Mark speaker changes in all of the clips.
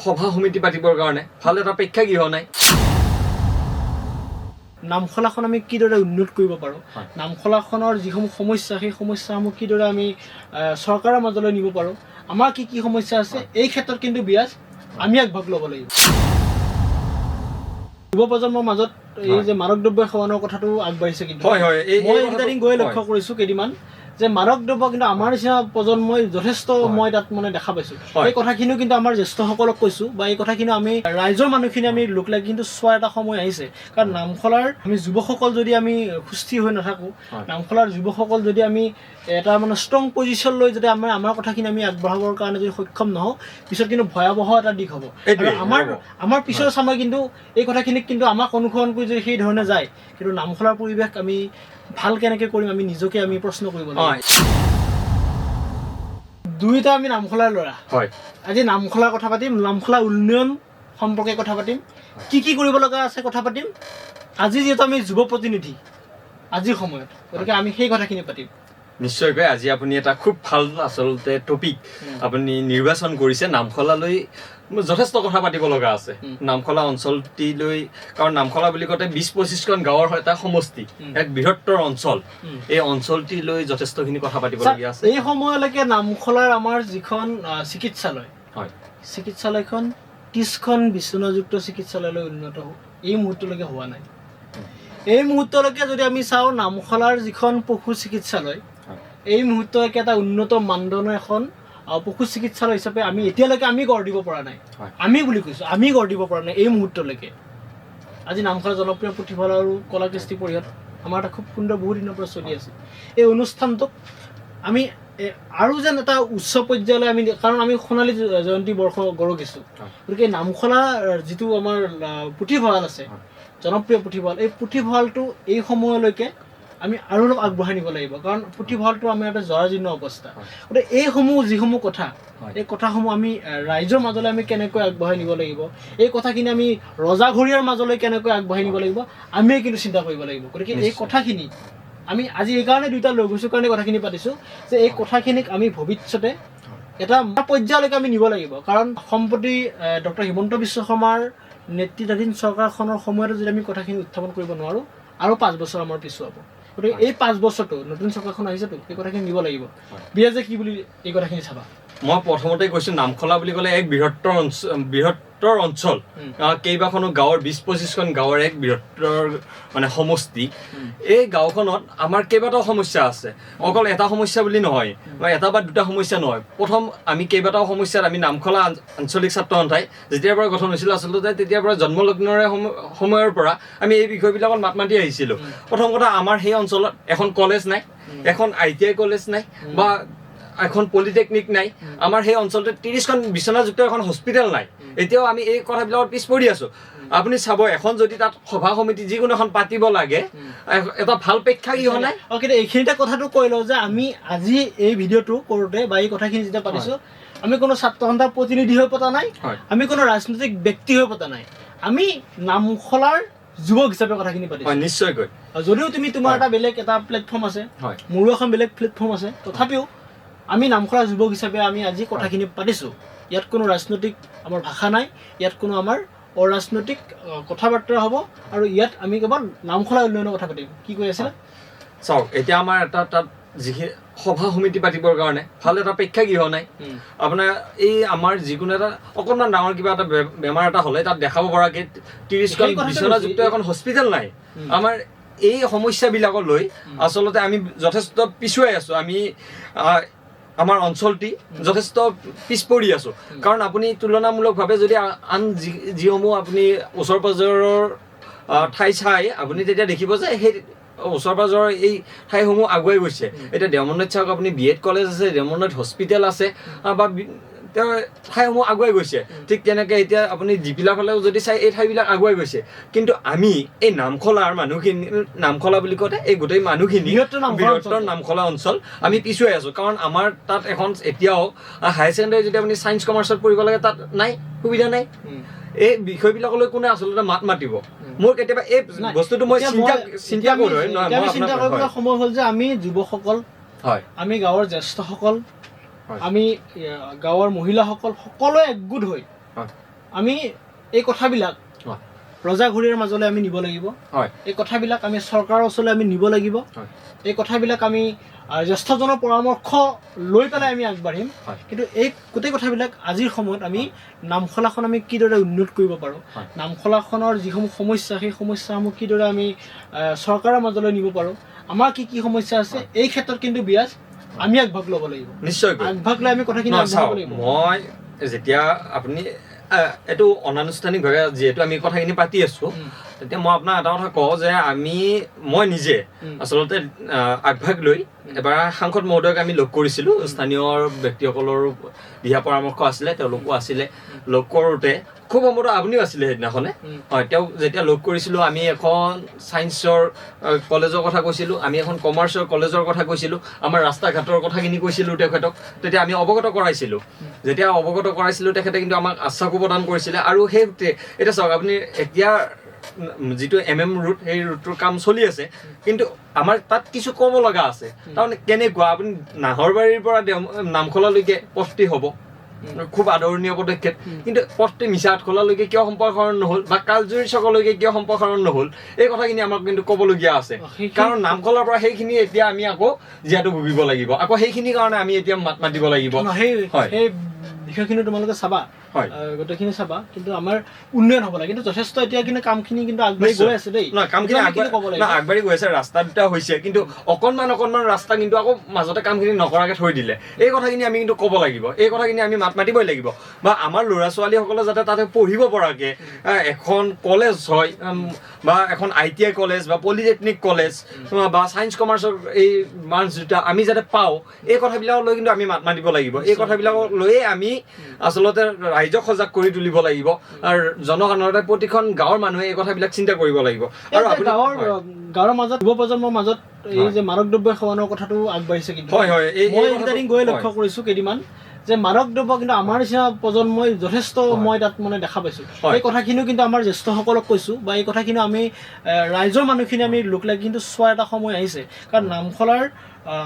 Speaker 1: সভা সমিতি পাতিবৰ কাৰণে ভাল এটা প্ৰেক্ষাগৃহ নাই
Speaker 2: নামখলাখন আমি কিদৰে উন্নত কৰিব পাৰোঁ নামখলাখনৰ যিসমূহ সমস্যা সেই সমস্যাসমূহ কিদৰে আমি চৰকাৰৰ মাজলৈ নিব পাৰোঁ আমাৰ কি কি সমস্যা আছে এই ক্ষেত্ৰত কিন্তু বিৰাজ আমি আগভাগ ল'ব লাগিব যুৱ প্ৰজন্মৰ মাজত এই যে মাদক দ্ৰব্য সেৱনৰ কথাটো আগবাঢ়িছে কিন্তু মই এইকেইটা দিন গৈ লক্ষ্য কৰিছোঁ কেইদিনমান যে মাদক দ্ৰব্য কিন্তু আমাৰ নিচিনা প্ৰজন্মই যথেষ্ট মই তাত মানে দেখা পাইছোঁ এই কথাখিনিও কিন্তু আমাৰ জ্যেষ্ঠসকলক কৈছোঁ বা এই কথাখিনি আমি ৰাইজৰ মানুহখিনি আমি লোক লাগি কিন্তু চোৱাৰ এটা সময় আহিছে কাৰণ নামখলাৰ আমি যুৱকসকল যদি আমি সুস্থিৰ হৈ নাথাকোঁ নামখলাৰ যুৱকসকল যদি আমি এটা মানে ষ্ট্ৰং পজিশ্যন লৈ যদি আমাৰ কথাখিনি আমি আগবঢ়াবৰ কাৰণে যদি সক্ষম নহওঁ পিছত কিন্তু ভয়াৱহ এটা দিশ হ'ব আমাৰ পিছৰ সময় কিন্তু এই কথাখিনিক কিন্তু আমাক অনুসৰণ কৰি যদি সেই ধৰণে যায় কিন্তু নামখলাৰ পৰিৱেশ আমি ভাল কেনেকৈ কৰিম আমি নিজকে আমি প্ৰশ্ন কৰিব লাগিব দুইটা আমি নামখলাৰ ল'ৰা আজি নামখলাৰ কথা পাতিম নামখলা উন্নয়ন সম্পৰ্কে কথা পাতিম কি কি কৰিব লগা আছে কথা পাতিম আজি যিহেতু আমি যুৱ প্ৰতিনিধি আজিৰ সময়ত গতিকে আমি সেই কথাখিনি পাতিম
Speaker 1: নিশ্চয়কৈ আজি আপুনি এটা খুব ভাল আচলতে টপিক আপুনি নিৰ্বাচন কৰিছে নামখলালৈ যথেষ্ট কথা পাতিব লগা আছে নামখলা অঞ্চলটিলৈ কাৰণ নামখলা বুলি কওঁতে ২০-২৫খন গাঁৱৰ এটা সমষ্টি এক বৃহত্তৰ অঞ্চল এই অঞ্চলটিলৈ যথেষ্টখিনি কথা পাতিবলগীয়া আছে
Speaker 2: এই সময়লৈকে নামখলাৰ আমাৰ যিখন চিকিৎসালয় চিকিৎসালয়খন ৩০খন বিচনাযুক্ত চিকিৎসালয়লৈ উন্নত এই মুহূৰ্তলৈকে হোৱা নাই এই মুহূৰ্তলৈকে যদি আমি চাওঁ নামখলাৰ যিখন পশু চিকিৎসালয় এই মুহূৰ্তলৈকে এটা উন্নত মানদণ্ডৰ এখন পশু চিকিৎসালয় হিচাপে আমি এতিয়ালৈকে আমি গঢ় দিব পৰা নাই আমি বুলি কৈছোঁ আমি গঢ় দিব পৰা নাই এই মুহূৰ্তলৈকে আজি নামখলা জনপ্ৰিয় পুথিভঁৰাল আৰু কলা কৃষ্টি পৰিষদ আমাৰ এটা খুব সুন্দৰ বহু দিনৰ পৰা চলি আছে এই অনুষ্ঠানটোক আমি আৰু যেন এটা উচ্চ পৰ্যায়লৈ আমি কাৰণ আমি সোণালী জয়ন্তী বৰ্ষ গঢ়িছোঁ গতিকে নামখলা যিটো আমাৰ পুথিভঁৰাল আছে জনপ্ৰিয় পুথিভঁৰাল এই পুথিভঁৰালটো এই সময়লৈকে আমি আৰু অলপ আগবঢ়াই নিব লাগিব কাৰণ পুথিভঁৰালটো আমাৰ এটা জৰাজীৰ্ণ অৱস্থা গতিকে এইসমূহ যিসমূহ কথা এই কথাসমূহ আমি ৰাইজৰ মাজলৈ আমি কেনেকৈ আগবঢ়াই নিব লাগিব এই কথাখিনি আমি ৰজাঘৰীয়াৰ মাজলৈ কেনেকৈ আগবঢ়াই নিব লাগিব আমিয়ে কিন্তু চিন্তা কৰিব লাগিব গতিকে এই কথাখিনি আমি আজি এইকাৰণে দুইটা লগ হৈছোঁ কাৰণে কথাখিনি পাতিছোঁ যে এই কথাখিনিক আমি ভৱিষ্যতে এটা পৰ্যায়লৈকে আমি নিব লাগিব কাৰণ সম্প্ৰতি ডক্টৰ হিমন্ত বিশ্ব শৰ্মাৰ নেতৃত্বাধীন চৰকাৰখনৰ সময়তো যদি আমি কথাখিনি উত্থাপন কৰিব নোৱাৰোঁ আৰু ৫ বছৰ আমাৰ পিছুৱাব গতিকে এই ৫ বছৰটো নতুন চৰকাৰখন আহিছেতো এই কথাখিনি নিব লাগিব বিৰাজে কি বুলি এই কথাখিনি চাবা
Speaker 1: মই প্ৰথমতে কৈছোঁ নামখলা বুলি ক'লে এক বৃহত্তৰ অঞ্চল কেইবাখনো গাঁৱৰ ২০-২৫খন গাঁৱৰ এক বৃহত্তৰ মানে সমষ্টি এই গাঁওখনত আমাৰ কেইবাটাও সমস্যা আছে অকল এটা সমস্যা বুলি নহয় বা এটা বা দুটা সমস্যা নহয় প্ৰথম আমি কেইবাটাও সমস্যাত আমি নামখলা আঞ্চলিক ছাত্ৰ সন্থাই যেতিয়াৰ পৰা গঠন হৈছিল আচলতে তেতিয়াৰ পৰা জন্মলগ্নৰে সময়ৰ পৰা আমি এই বিষয়বিলাকত মাত মাতি আহিছিলোঁ প্ৰথম কথা আমাৰ সেই অঞ্চলত এখন কলেজ নাই এখন ITI কলেজ নাই বা এখন পলিটেকনিক নাই আমাৰ সেই অঞ্চলতে ৩০খন বিচনাযুক্ত এখন হস্পিটেল নাই এতিয়াও আমি এই কথাবিলাকত পিছ পৰি আছোঁ আপুনি চাব এখন যদি তাত সভা সমিতি যিকোনো এখন পাতিব লাগে এটা ভাল প্ৰেক্ষাগৃহ নাই
Speaker 2: কিন্তু এইখিনিতে কথাটো কৈ লওঁ যে আমি আজি এই ভিডিঅ'টো কৰোঁতে বা এই কথাখিনি যেতিয়া পাতিছোঁ আমি কোনো ছাত্ৰ সন্থাৰ প্ৰতিনিধি হৈ পতা নাই আমি কোনো ৰাজনৈতিক ব্যক্তি হৈ পতা নাই আমি নামখলাৰ যুৱক হিচাপে কথাখিনি পাতিছোঁ
Speaker 1: নিশ্চয়কৈ
Speaker 2: যদিও তুমি তোমাৰ এটা বেলেগ এটা প্লেটফৰ্ম আছে মোৰো এখন বেলেগ প্লেটফৰ্ম আছে তথাপিও আমি নামখলা যুৱক হিচাপে আমি আজি কথাখিনি পাতিছোঁ ইয়াত কোনো ৰাজনৈতিক আমাৰ ভাষা নাই ইয়াত কোনো আমাৰ অৰাজনৈতিক কথা বাৰ্তা হ'ব আৰু ইয়াত আমি কেৱল নামখলা উন্নয়নৰ কথা পাতিম কি কৈ আছিলে
Speaker 1: চাওক এতিয়া আমাৰ এটা তাত যিখিনি সভা সমিতি পাতিবৰ কাৰণে ভাল এটা প্ৰেক্ষাগৃহ নাই আপোনাৰ এই আমাৰ যিকোনো এটা অকণমান ডাঙৰ কিবা এটা বেমাৰ এটা হ'লে তাত দেখাব পৰাকৈ ৩০খন বিচনাযুক্ত এখন হস্পিটেল নাই আমাৰ এই সমস্যাবিলাকক লৈ আচলতে আমি যথেষ্ট পিছুৱাই আছোঁ আমি আমাৰ অঞ্চলটি যথেষ্ট পিছ পৰি আছোঁ কাৰণ আপুনি তুলনামূলকভাৱে যদি আন যিসমূহ আপুনি ওচৰ পাজৰৰ ঠাই চাই আপুনি তেতিয়া দেখিব যে সেই ওচৰ পাজৰৰ এই ঠাইসমূহ আগুৱাই গৈছে এতিয়া দেওমন্দিৰত চাওক আপুনি BEd কলেজ আছে দেওমন্দিৰত হস্পিটেল আছে বা তেওঁ ঠাইসমূহ আগুৱাই গৈছে ঠিক তেনেকৈ এতিয়া আপুনি জিপিলা ফালেও যদি চাই এই ঠাইবিলাক আগুৱাই গৈছে কিন্তু আমি এই নামখলাৰ মানুহখিনি নামখলা বুলি কওঁতে এই গোটেই মানুহখিনি বৃহত্তৰ নামখলা অঞ্চল আমি পিছুৱাই আছোঁ কাৰণ আমাৰ তাত এখন এতিয়াও হায়াৰ ছেকেণ্ডেৰী যদি আপুনি ছায়েন্স কমাৰ্চত পঢ়িব লাগে তাত নাই সুবিধা নাই এই বিষয়বিলাকলৈ কোনে আচলতে মাত মাতিব মোৰ কেতিয়াবা এই বস্তুটো মই চিন্তা কৰোঁ
Speaker 2: চিন্তা কৰিবলৈ সময় হ'ল যে আমি যুৱকসকল আমি গাঁৱৰ জ্যেষ্ঠসকল আমি গাঁৱৰ মহিলাসকল সকলোৱে একগোট হৈ আমি এই কথাবিলাক ৰজাঘৰীয়াৰ মাজলৈ আমি নিব লাগিব এই কথাবিলাক আমি চৰকাৰৰ ওচৰলৈ আমি নিব লাগিব এই কথাবিলাক আমি জ্যেষ্ঠজনৰ পৰামৰ্শ লৈ পেলাই আমি আগবাঢ়িম কিন্তু এই গোটেই কথাবিলাক আজিৰ সময়ত আমি নামখলাখন আমি কিদৰে উন্নত কৰিব পাৰোঁ নামখলাখনৰ যিসমূহ সমস্যা সেই সমস্যাসমূহ কিদৰে আমি চৰকাৰৰ মাজলৈ নিব পাৰোঁ আমাৰ কি কি সমস্যা আছে এই ক্ষেত্ৰত কিন্তু বিৰাজ আমি আগভাগ ল'ব লাগিব
Speaker 1: নিশ্চয়
Speaker 2: আগভাগ লৈ আমি কথাখিনি আগবঢ়াব লাগিব
Speaker 1: মই যেতিয়া আপুনি এইটো অনানুষ্ঠানিকভাৱে যিহেতু আমি কথাখিনি পাতি আছোঁ তেতিয়া মই আপোনাক এটা কথা কওঁ যে মই নিজে আচলতে আগভাগ লৈ এবাৰ সাংসদ মহোদয়ক আমি লগ কৰিছিলোঁ স্থানীয় ব্যক্তিসকলৰো দিহা পৰামৰ্শ আছিলে তেওঁলোকো আছিলে লগ কৰোঁতে খুব সম্ভৱতঃ আপুনিও আছিলে সেইদিনাখনে হয় তেওঁক যেতিয়া লগ কৰিছিলোঁ আমি এখন ছায়েন্সৰ কলেজৰ কথা কৈছিলোঁ আমি এখন কমাৰ্চৰ কলেজৰ কথা কৈছিলোঁ আমাৰ ৰাস্তা ঘাটৰ কথাখিনি কৈছিলোঁ তেখেতক তেতিয়া আমি অৱগত কৰাইছিলোঁ যেতিয়া অৱগত কৰাইছিলোঁ তেখেতে কিন্তু আমাক আশ্বাসো প্ৰদান কৰিছিলে আৰু সেই এতিয়া চাওক আপুনি এতিয়া যিটো MM ৰুট সেই ৰুটটোৰ কাম চলি আছে কিন্তু আমাৰ তাত কিছু ক'ব লগা আছে তাৰমানে কেনেকুৱা আপুনি নাহৰবাৰীৰ পৰা নামখলালৈকে পথটি হ'ব খুব আদৰণীয় পদক্ষেপ কিন্তু পথটি মিছা আঠখলালৈকে কিয় সম্প্ৰসাৰণ নহ'ল বা কালজুৰি চকলৈকে কিয় সম্প্ৰসাৰণ নহ'ল এই কথাখিনি আমাক কিন্তু ক'বলগীয়া আছে কাৰণ নামখলাৰ পৰা সেইখিনি এতিয়া আমি আকৌ যিহেতু ভুগিব লাগিব আকৌ সেইখিনিৰ কাৰণে আমি এতিয়া মাত মাতিব লাগিব
Speaker 2: সেই বিষয়খিনি তোমালোকে চাবা গোটেইখিনি চাবা কিন্তু আমাৰ উন্নয়ন হ'ব লাগে কিন্তু যথেষ্ট এতিয়া কিন্তু কামখিনি কিন্তু আগবাঢ়ি গৈ আছে দেই
Speaker 1: কামখিনি আগবাঢ়ি গৈ আছে ৰাস্তা দুটা হৈছে কিন্তু অকণমান ৰাস্তা কিন্তু আকৌ মাজতে কামখিনি নকৰাকৈ থৈ দিলে এই কথাখিনি আমি কিন্তু ক'ব লাগিব এই কথাখিনি আমি মাত মাতিবই লাগিব বা আমাৰ ল'ৰা ছোৱালীসকলে যাতে তাতে পঢ়িব পৰাকৈ এখন কলেজ হয় বা এখন ITI কলেজ বা পলিটেকনিক কলেজ বা ছায়েন্স কমাৰ্চৰ এই মাৰ্কছ দুটা আমি যাতে পাওঁ এই কথাবিলাকক লৈ কিন্তু আমি মাত মাতিব লাগিব এই কথাবিলাকক লৈয়ে আমি আচলতে ৰাইজক সজাগ কৰি তুলিব লাগিব আৰু জনসাধাৰণে প্ৰতিখন গাঁৱৰ মানুহে এই কথাবিলাক চিন্তা কৰিব লাগিব আৰু
Speaker 2: গাঁৱৰ মাজত যুৱ প্ৰজন্মৰ মাজত এই যে মাদক দ্ৰব্য সেৱনৰ কথাটো আগবাঢ়িছে কিন্তু মই এইকেইটা দিন গৈ লক্ষ্য কৰিছোঁ কেইদিনমান যে মাদক দ্ৰব্য কিন্তু আমাৰ নিচিনা প্ৰজন্মই যথেষ্ট মই তাত মানে দেখা পাইছোঁ এই কথাখিনিও কিন্তু আমাৰ জ্যেষ্ঠসকলক কৈছোঁ বা এই কথাখিনি আমি ৰাইজৰ মানুহখিনি আমি লোক লাগি কিন্তু চোৱাৰ এটা সময় আহিছে কাৰণ নামখলাৰ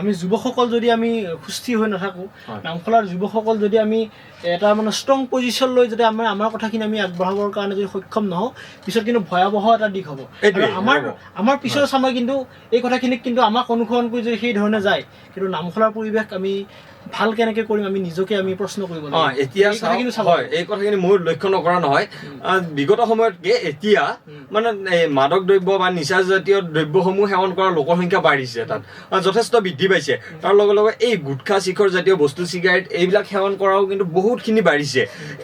Speaker 2: আমি যুৱকসকল যদি আমি সুস্থিৰ হৈ নাথাকোঁ নামখলাৰ যুৱকসকল যদি আমি এটা মানে ষ্ট্ৰং পজিশ্যন লৈ যদি আমাৰ কথাখিনি আমি আগবঢ়াবৰ কাৰণে যদি সক্ষম নহওঁ পিছত কিন্তু ভয়াৱহ এটা দিশ হ'ব আমাৰ পিছৰ চামে কিন্তু এই কথাখিনিক কিন্তু আমাক অনুসৰণ কৰি যদি সেই ধৰণে যায় কিন্তু নামখলাৰ পৰিৱেশ আমি ভাল কেনেকৈ কৰিম আমি নিজকে আমি প্ৰশ্ন কৰিব লাগিব
Speaker 1: এতিয়া হয় এই কথাখিনি মোৰ লক্ষ্য নকৰা নহয় বিগত সময়তকে এতিয়া মানে মাদক দ্ৰব্য বা নিচাজাতীয় দ্ৰব্যসমূহ সেৱন কৰা লোকৰ সংখ্যা বাঢ়িছে তাত যথেষ্ট বৃদ্ধি পাইছে তাৰ লগে লগে এই গুটখা শিখৰ জাতীয় বস্তু চিগাৰেট এইবিলাক সেৱন কৰাও কিন্তু বহুতখিনি বাঢ়িছে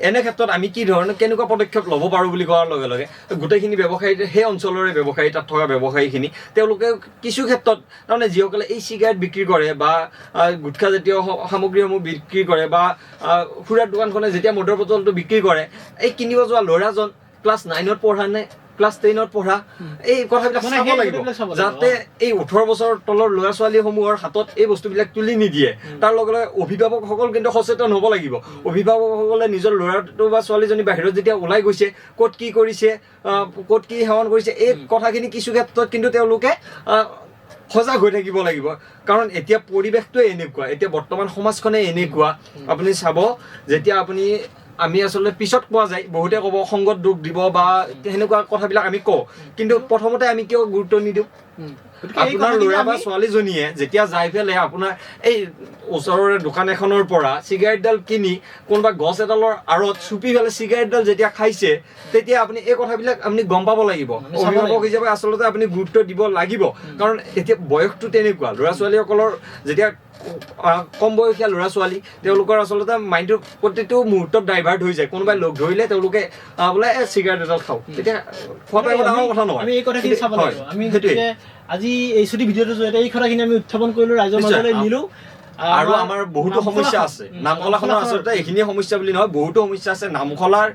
Speaker 1: এনে ক্ষেত্ৰত আমি কি ধৰণে কেনেকুৱা পদক্ষেপ ল'ব পাৰোঁ বুলি কোৱাৰ লগে লগে গোটেইখিনি ব্যৱসায়ী সেই অঞ্চলৰে ব্যৱসায়ী তাত থকা ব্যৱসায়ীখিনি তেওঁলোকে কিছু ক্ষেত্ৰত তাৰমানে যিসকলে এই চিগাৰেট বিক্ৰী কৰে বা গুটখা জাতীয় সামগ্ৰীসমূহ বিক্ৰী কৰে বা খুৰাৰ দোকানখনে যেতিয়া মদৰ বটলটো বিক্ৰী কৰে এই কিনিব যোৱা ল'ৰাজন ক্লাছ 9ত পঢ়া নে ক্লাছ 10ত পঢ়া এই কথাবিলাক চাব লাগিব যাতে এই 18 বছৰৰ তলৰ ল'ৰা ছোৱালীসমূহৰ হাতত এই বস্তুবিলাক তুলি নিদিয়ে তাৰ লগে লগে অভিভাৱকসকল কিন্তু সচেতন হ'ব লাগিব অভিভাৱকসকলে নিজৰ ল'ৰাটো বা ছোৱালীজনী বাহিৰত যেতিয়া ওলাই গৈছে ক'ত কি কৰিছে ক'ত কি সেৱন কৰিছে এই কথাখিনি কিছু ক্ষেত্ৰত কিন্তু তেওঁলোকে সজাগ হৈ থাকিব লাগিব কাৰণ এতিয়া পৰিৱেশটোৱে এনেকুৱা এতিয়া বৰ্তমান সমাজখনে এনেকুৱা আপুনি চাব যেতিয়া আমি আচলতে পিছত কোৱা যায় বহুতে ক'ব সংগত দুখ দিব বা সেনেকুৱা কথাবিলাক আমি কওঁ কিন্তু প্ৰথমতে আমি কিয় গুৰুত্ব নিদিওঁ আপোনাৰ ল'ৰা বা ছোৱালীজনীয়ে যেতিয়া যাই পেলাই আপোনাৰ এই ওচৰৰে দোকান এখনৰ পৰা চিগাৰেটডাল কিনি কোনোবা গছ এডালৰ আঁৰত চুপি পেলাই চিগাৰেটডাল যেতিয়া খাইছে তেতিয়া আপুনি এই কথাবিলাক আপুনি গম পাব লাগিব অভিভাৱক হিচাপে আচলতে আপুনি গুৰুত্ব দিব লাগিব কাৰণ এতিয়া বয়সটো তেনেকুৱা ল'ৰা ছোৱালীসকলৰ যেতিয়া কম বয়সীয়া ল'ৰা ছোৱালী তেওঁলোকৰ আচলতে মাইণ্ডটো প্ৰতিটো মুহূৰ্তত ডাইভাৰ্ট হৈ যায় কোনোবাই লগ ধৰিলে তেওঁলোকে বোলে চিগাৰেট এডাল খাওঁ তেতিয়া খোৱাটো একো ডাঙৰ কথা নহয়
Speaker 2: আমি এই কথাখিনি চাব লাগিব আমি সেইটোৱে আজি এই ছুটি ভিডিঅ'টোৰ জৰিয়তে এই কথাখিনি আমি উত্থাপন কৰিলোঁ ৰাইজৰ মাজলৈ নিলোঁ
Speaker 1: আৰু আমাৰ বহুতো সমস্যা আছে নামখলাখনৰ আচলতে এইখিনিয়ে সমস্যা বুলি নহয় বহুতো সমস্যা আছে নামখলাৰ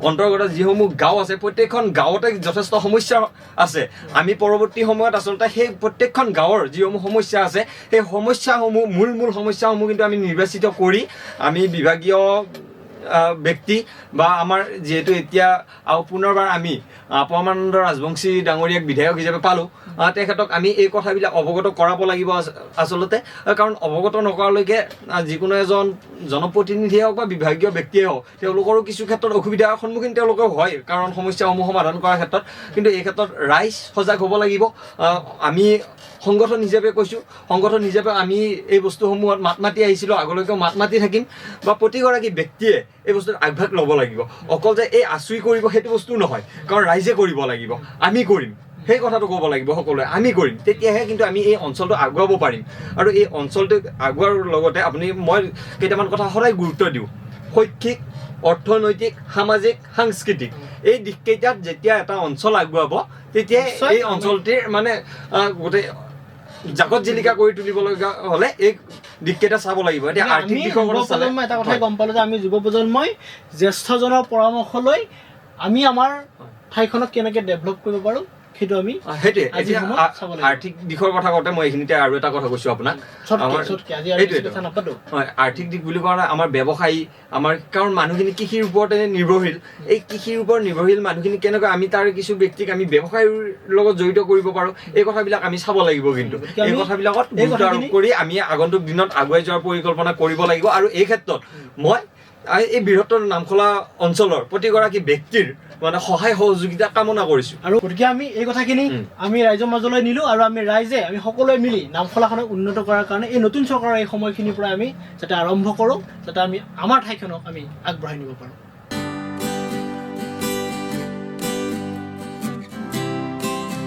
Speaker 1: অন্তৰ্গত যিসমূহ গাঁও আছে প্ৰত্যেকখন গাঁৱতে যথেষ্ট সমস্যা আছে আমি পৰৱৰ্তী সময়ত আচলতে সেই প্ৰত্যেকখন গাঁৱৰ যিসমূহ সমস্যা আছে সেই সমস্যাসমূহ মূল সমস্যাসমূহ কিন্তু আমি নিৰ্বাচিত কৰি আমি বিভাগীয় ব্যক্তি বা আমাৰ যিহেতু এতিয়া পুনৰবাৰ আমি পৰমানন্দ ৰাজবংশী ডাঙৰীয়াক বিধায়ক হিচাপে পালোঁ, তেখেতক আমি এই কথাবিলাক অৱগত কৰাব লাগিব আচলতে। কাৰণ অৱগত নকৰালৈকে যিকোনো এজন জনপ্ৰতিনিধিয়ে হওক বা বিভাগীয় ব্যক্তিয়ে হওক তেওঁলোকৰো কিছু ক্ষেত্ৰত অসুবিধাৰ সন্মুখীন তেওঁলোকেও হয়, কাৰণ সমস্যাসমূহ সমাধান কৰাৰ ক্ষেত্ৰত। কিন্তু এই ক্ষেত্ৰত ৰাইজ সজাগ হ'ব লাগিব। আমি সংগঠন হিচাপে কৈছোঁ, সংগঠন হিচাপে আমি এই বস্তুসমূহত মাত মাতি আহিছিলোঁ, আগলৈকেও মাত মাতি থাকিম। বা প্ৰতিগৰাকী ব্যক্তিয়ে এই বস্তুত আগভাগ ল'ব লাগিব। অকল যে এই আচুৰি কৰিব সেইটো বস্তু নহয়, কাৰণ ৰাইজে কৰিব লাগিব, আমি কৰিম সেই কথাটো ক'ব লাগিব সকলোৱে, আমি কৰিম। তেতিয়াহে কিন্তু আমি এই অঞ্চলটো আগুৱাব পাৰিম। আৰু এই অঞ্চলটো আগুৱাৰ লগতে মই কেইটামান কথা সদায় গুৰুত্ব দিওঁ। শৈক্ষিক, অৰ্থনৈতিক, সামাজিক, সাংস্কৃতিক এই দিশকেইটাত যেতিয়া এটা অঞ্চল আগুৱাব তেতিয়াই এই অঞ্চলটিৰ মানে গোটেই জাকত জিলিকা কৰি তুলিব লগা হ'লে এই দিশকেইটা চাব লাগিব। এতিয়া আৰ্থিক দিশৰ কথা চালে
Speaker 2: এটা কথাই গম পালোঁ যে আমি যুৱ প্ৰজন্মই জ্যেষ্ঠজনৰ পৰামৰ্শ লৈ আমি আমাৰ ঠাইখনক কেনেকৈ ডেভেলপ কৰিব পাৰোঁ সেইটো আমি
Speaker 1: সেইটোৱে। এতিয়া আৰ্থিক দিশৰ কথা কওঁতে মই এইখিনিতে আৰু এটা কথা কৈছোঁ আপোনাক। হয়, আৰ্থিক দিশ বুলি কোৱা আমাৰ ব্যৱসায়ী কাৰণ মানুহখিনি কৃষিৰ ওপৰতে নিৰ্ভৰশীল। এই কৃষিৰ ওপৰত নিৰ্ভৰশীল মানুহখিনি কেনেকৈ আমি তাৰ কিছু ব্যক্তিক আমি ব্যৱসায়ৰ লগত জড়িত কৰিব পাৰোঁ এই কথাবিলাক আমি চাব লাগিব। কিন্তু এই কথাবিলাকত গুৰুত্ব আৰোপ কৰি আমি আগন্তুক দিনত আগুৱাই যোৱাৰ পৰিকল্পনা কৰিব লাগিব। আৰু এই ক্ষেত্ৰত মই এই বৃহত্তৰ নামখলা অঞ্চলৰ প্ৰতিগৰাকী ব্যক্তিৰ মানে সহায় সহযোগিতা কামনা কৰিছোঁ।
Speaker 2: আৰু গতিকে আমি এই কথাখিনি আমি ৰাইজৰ মাজলৈ নিলোঁ আৰু আমি সকলোৱে মিলি নামখলাখনক উন্নত কৰাৰ কাৰণে এই নতুন চৰকাৰৰ এই সময়খিনিৰ পৰা আমি যাতে আৰম্ভ কৰোঁ, যাতে আমি আমাৰ ঠাইখনক আমি আগবঢ়াই নিব পাৰোঁ।